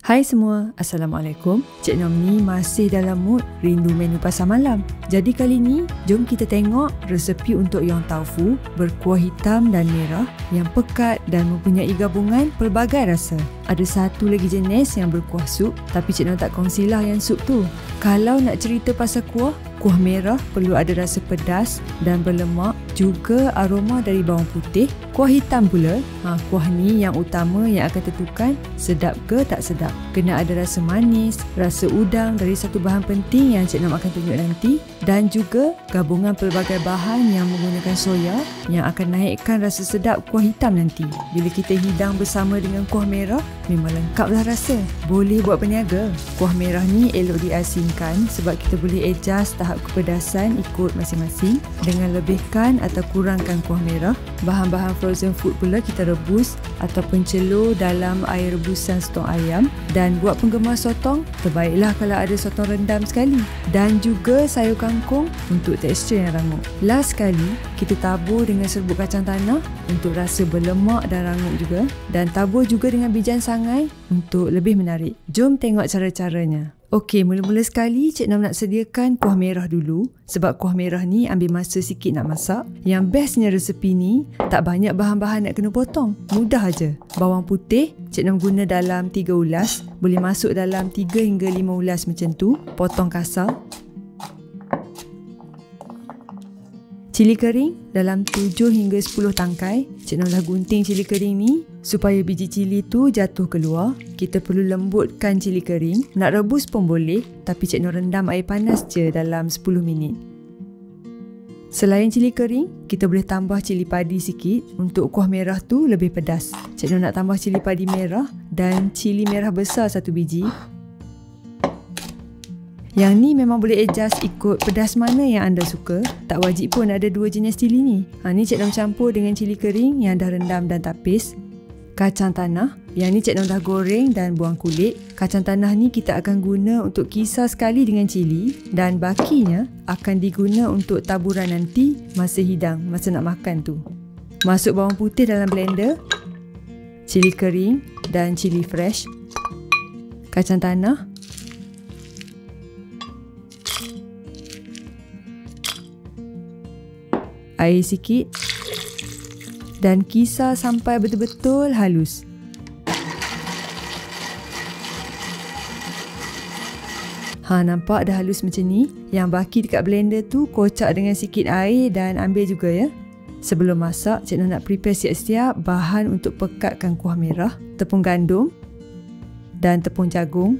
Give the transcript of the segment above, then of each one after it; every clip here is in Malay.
Hai semua, Assalamualaikum. Cik Nom ni masih dalam mood rindu menu pasar malam. Jadi kali ni, jom kita tengok resepi untuk yong taufu berkuah hitam dan merah yang pekat dan mempunyai gabungan pelbagai rasa. Ada satu lagi jenis yang berkuah sup, tapi Cik Nom tak kongsilah yang sup tu. Kalau nak cerita pasal kuah merah perlu ada rasa pedas dan berlemak, juga aroma dari bawang putih. Kuah hitam pula, kuah ni yang utama yang akan tentukan sedap ke tak sedap. Kena ada rasa manis, rasa udang dari satu bahan penting yang Cik Nom akan tunjuk nanti, dan juga gabungan pelbagai bahan yang menggunakan soya yang akan naikkan rasa sedap kuah hitam nanti. Bila kita hidang bersama dengan kuah merah, memang lengkaplah rasa. Boleh buat peniaga. Kuah merah ni elok diasingkan sebab kita boleh adjust tahap kepedasan ikut masing-masing dengan lebihkan atau kurangkan kuah merah. Bahan-bahan frozen food pula kita rebus ataupun celur dalam air rebusan sotong ayam. Dan buat penggemar sotong, terbaiklah kalau ada sotong rendam sekali. Dan juga sayur kangkung untuk tekstur yang rangup. Last sekali, kita tabur dengan serbuk kacang tanah untuk rasa berlemak dan rangup juga. Dan tabur juga dengan bijan sangai untuk lebih menarik. Jom tengok cara-caranya. Okey, mula-mula sekali Cik Nom nak sediakan kuah merah dulu sebab kuah merah ni ambil masa sikit nak masak. Yang bestnya resepi ni, tak banyak bahan-bahan nak kena potong. Mudah aja. Bawang putih, Cik Nom guna dalam 3 ulas. Boleh masuk dalam 3 hingga 5 ulas macam tu. Potong kasar. Cili kering dalam 7 hingga 10 tangkai. Cik Nom dah gunting cili kering ni supaya biji cili tu jatuh keluar. Kita perlu lembutkan cili kering. Nak rebus pun boleh, tapi Cik Nom rendam air panas je dalam 10 minit. Selain cili kering, kita boleh tambah cili padi sikit untuk kuah merah tu lebih pedas. Cik Nom nak tambah cili padi merah dan cili merah besar 1 biji. Yang ni memang boleh adjust ikut pedas mana yang anda suka. Tak wajib pun ada 2 jenis cili ni. Ni Cik Nom campur dengan cili kering yang dah rendam dan tapis. Kacang tanah, yang ni Cik Nom dah goreng dan buang kulit. Kacang tanah ni kita akan guna untuk kisar sekali dengan cili, dan bakinya akan diguna untuk taburan nanti masa hidang, masa nak makan tu. Masuk bawang putih dalam blender, cili kering dan cili fresh, kacang tanah, air sikit, dan kisar sampai betul-betul halus. Nampak dah halus macam ni. Yang baki dekat blender tu kocak dengan sikit air dan ambil juga ya. Sebelum masak, Cik Nom nak prepare siap-siap bahan untuk pekatkan kuah merah. Tepung gandum dan tepung jagung.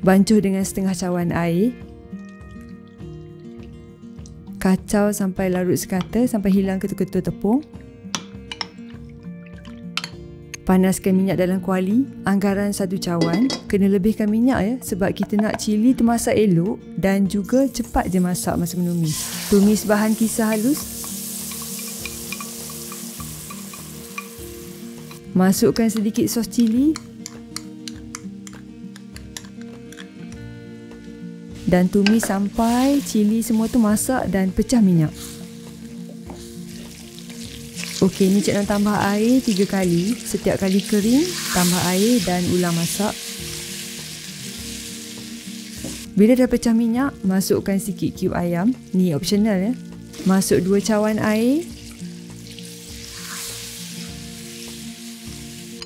Bancuh dengan setengah cawan air. Kacau sampai larut sekata, sampai hilang ketul-ketul tepung. Panaskan minyak dalam kuali, anggaran 1 cawan. Kena lebihkan minyak ya, sebab kita nak cili tu masak elok dan juga cepat je masak masa menumis. Tumis bahan kisar halus. Masukkan sedikit sos cili. Dan tumis sampai cili semua tu masak dan pecah minyak. Okey, ni Cik Nom tambah air 3 kali. Setiap kali kering, tambah air dan ulang masak. Bila dah pecah minyak, masukkan sikit cube ayam. Ni optional ya. Masuk 2 cawan air.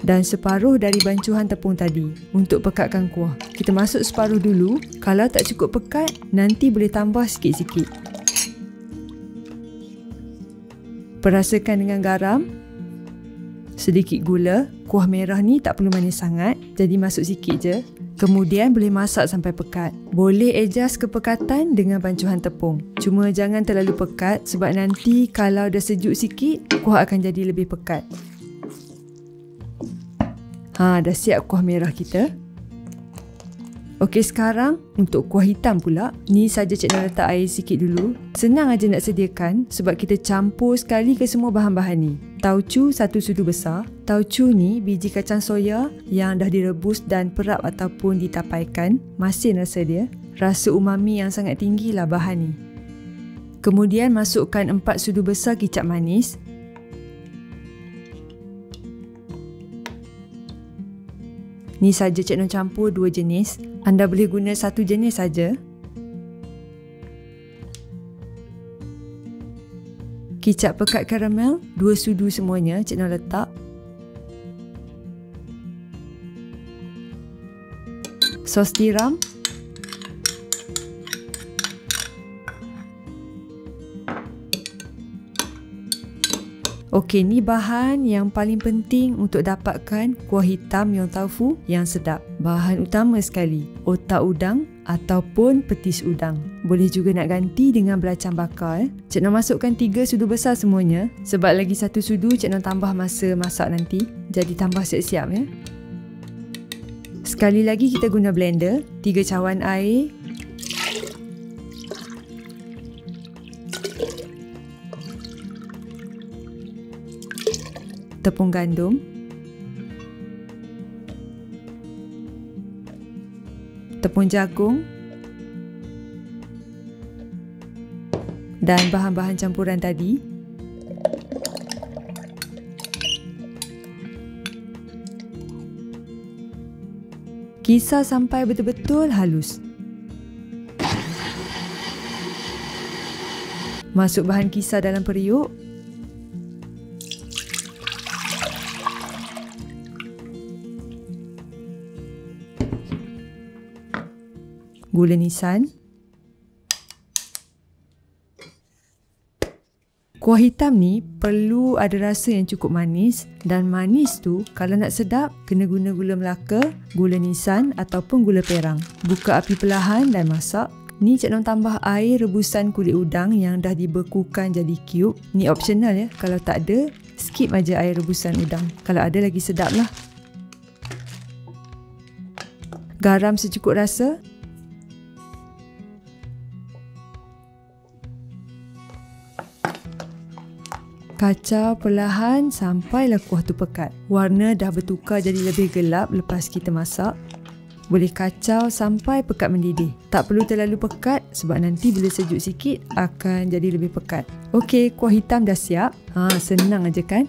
Dan separuh dari bancuhan tepung tadi untuk pekatkan kuah. Kita masuk separuh dulu. Kalau tak cukup pekat, nanti boleh tambah sikit-sikit. Perasakan dengan garam, sedikit gula. Kuah merah ni tak perlu manis sangat, jadi masuk sikit je. Kemudian boleh masak sampai pekat. Boleh adjust kepekatan dengan bancuhan tepung. Cuma jangan terlalu pekat sebab nanti kalau dah sejuk sikit, kuah akan jadi lebih pekat. Dah siap kuah merah kita. Okey, sekarang untuk kuah hitam pula. Ni saja Cik Nom letak air sikit dulu. Senang aja nak sediakan sebab kita campur sekali ke semua bahan-bahan ni. Tauco 1 sudu besar. Tauco ni biji kacang soya yang dah direbus dan perap ataupun ditapaikan. Masin rasa dia. Rasa umami yang sangat tinggi lah bahan ni. Kemudian masukkan 4 sudu besar kicap manis. Ni saja Cik Noh campur 2 jenis. Anda boleh guna 1 jenis saja. Kicap pekat karamel 2 sudu semuanya Cik Noh letak. Sos tiram. Okey, ni bahan yang paling penting untuk dapatkan kuah hitam yong tau fu yang sedap. Bahan utama sekali, otak udang ataupun petis udang. Boleh juga nak ganti dengan belacang bakar. Cik Noh masukkan 3 sudu besar semuanya. Sebab lagi 1 sudu Cik Noh tambah masa masak nanti. Jadi tambah siap-siap ya. Sekali lagi kita guna blender. 3 cawan air. Tepung gandum, tepung jagung dan bahan-bahan campuran tadi. Kisar sampai betul-betul halus. Masuk bahan kisar dalam periuk. Gula nisan. Kuah hitam ni perlu ada rasa yang cukup manis, dan manis tu kalau nak sedap kena guna gula Melaka, gula nisan ataupun gula perang. Buka api perlahan dan masak. Ni Cik Noh tambah air rebusan kulit udang yang dah dibekukan jadi cube. Ni optional ya, kalau tak ada skip aja air rebusan udang. Kalau ada lagi sedap lah. Garam secukup rasa. Kacau perlahan sampailah kuah tu pekat. Warna dah bertukar jadi lebih gelap lepas kita masak. Boleh kacau sampai pekat mendidih. Tak perlu terlalu pekat sebab nanti bila sejuk sikit akan jadi lebih pekat. Okey, kuah hitam dah siap. Senang aja kan?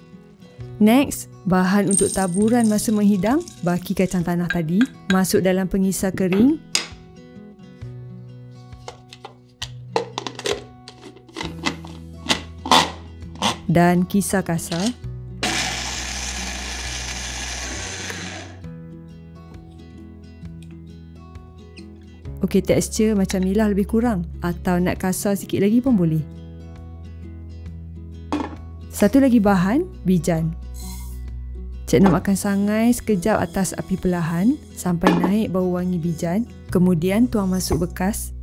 Next, bahan untuk taburan masa menghidang. Baki kacang tanah tadi masuk dalam pengisar kering. Dan kisar kasar. Okey, tekstur macam ni lah lebih kurang. Atau nak kasar sikit lagi pun boleh. Satu lagi bahan, bijan. Cik Noh akan sangai sekejap atas api perlahan sampai naik bau wangi bijan. Kemudian tuang masuk bekas.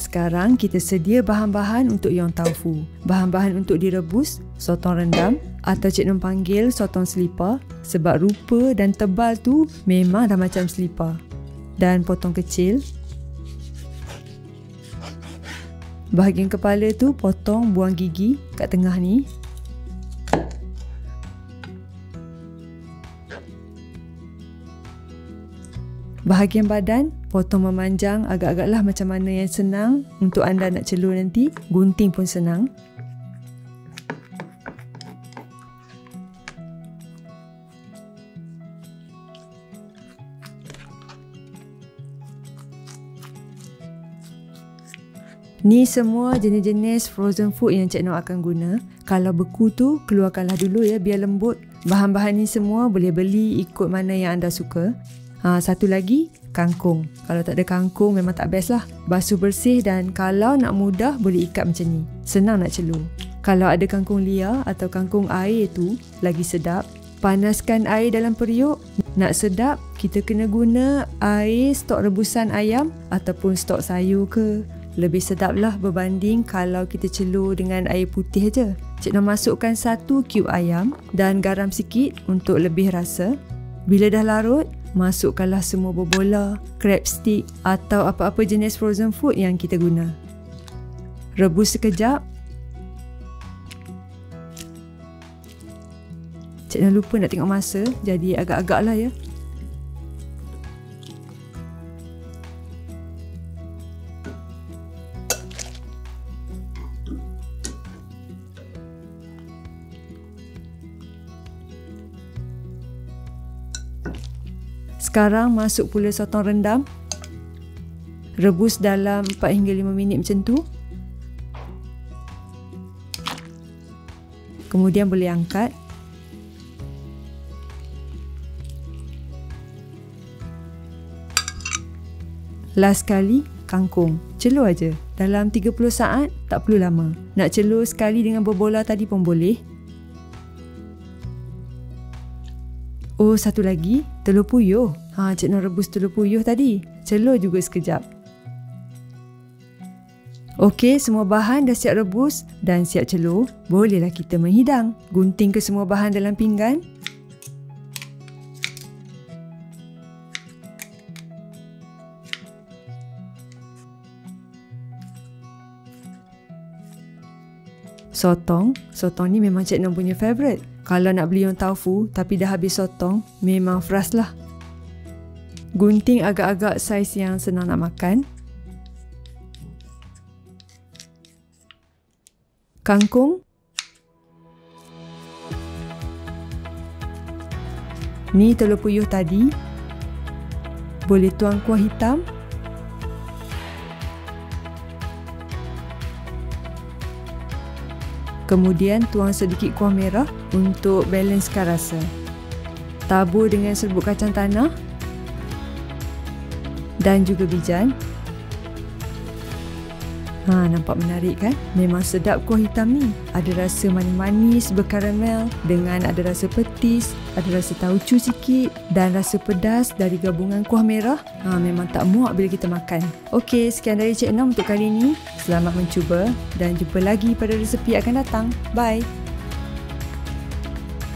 Sekarang kita sedia bahan-bahan untuk yong tau fu. Bahan-bahan untuk direbus, sotong rendam atau Cik Noh panggil sotong selipar sebab rupa dan tebal tu memang dah macam selipar. Dan potong kecil. Bahagian kepala tu potong, buang gigi kat tengah ni. Bahagian badan, potong memanjang agak-agaklah macam mana yang senang untuk anda nak celur nanti. Gunting pun senang. Ni semua jenis-jenis frozen food yang Cik Noh akan guna. Kalau beku tu, keluarkanlah dulu ya biar lembut. Bahan-bahan ni semua boleh beli ikut mana yang anda suka. Satu lagi, kangkung. Kalau tak ada kangkung memang tak best lah. Basuh bersih dan kalau nak mudah boleh ikat macam ni. Senang nak celur. Kalau ada kangkung liar atau kangkung air tu lagi sedap. Panaskan air dalam periuk. Nak sedap, kita kena guna air stok rebusan ayam ataupun stok sayur ke. Lebih sedap lah berbanding kalau kita celur dengan air putih je. Cik Noh masukkan 1 cube ayam dan garam sikit untuk lebih rasa. Bila dah larut, masukkanlah semua bobola, crab stick atau apa-apa jenis frozen food yang kita guna. Rebus sekejap. Cik Noh lupa nak tengok masa, jadi agak-agak lah ya. Sekarang masuk pula sotong rendam. Rebus dalam 4 hingga 5 minit macam tu. Kemudian boleh angkat. Last sekali, kangkung. Celur aja. Dalam 30 saat, tak perlu lama. Nak celur sekali dengan berbola tadi pun boleh. Oh, satu lagi, telur puyuh. Cik Noh rebus telur puyuh tadi. Celur juga sekejap. Okey, semua bahan dah siap rebus dan siap celur. Bolehlah kita menghidang. Gunting ke semua bahan dalam pinggan. Sotong ni memang Cik Noh punya favourite. Kalau nak beli yang taufu tapi dah habis sotong, memang frust lah. Gunting agak-agak saiz yang senang nak makan. Kangkung. Ni telur puyuh tadi. Boleh tuang kuah hitam. Kemudian tuang sedikit kuah merah untuk balancekan rasa. Tabur dengan serbuk kacang tanah dan juga bijan. Nampak menarik kan? Memang sedap kuah hitam ni. Ada rasa manis-manis berkaramel dengan ada rasa petis, ada rasa tauco sikit dan rasa pedas dari gabungan kuah merah. Memang tak muak bila kita makan. Okey, sekian dari Cik Noh untuk kali ini. Selamat mencuba dan jumpa lagi pada resepi akan datang. Bye!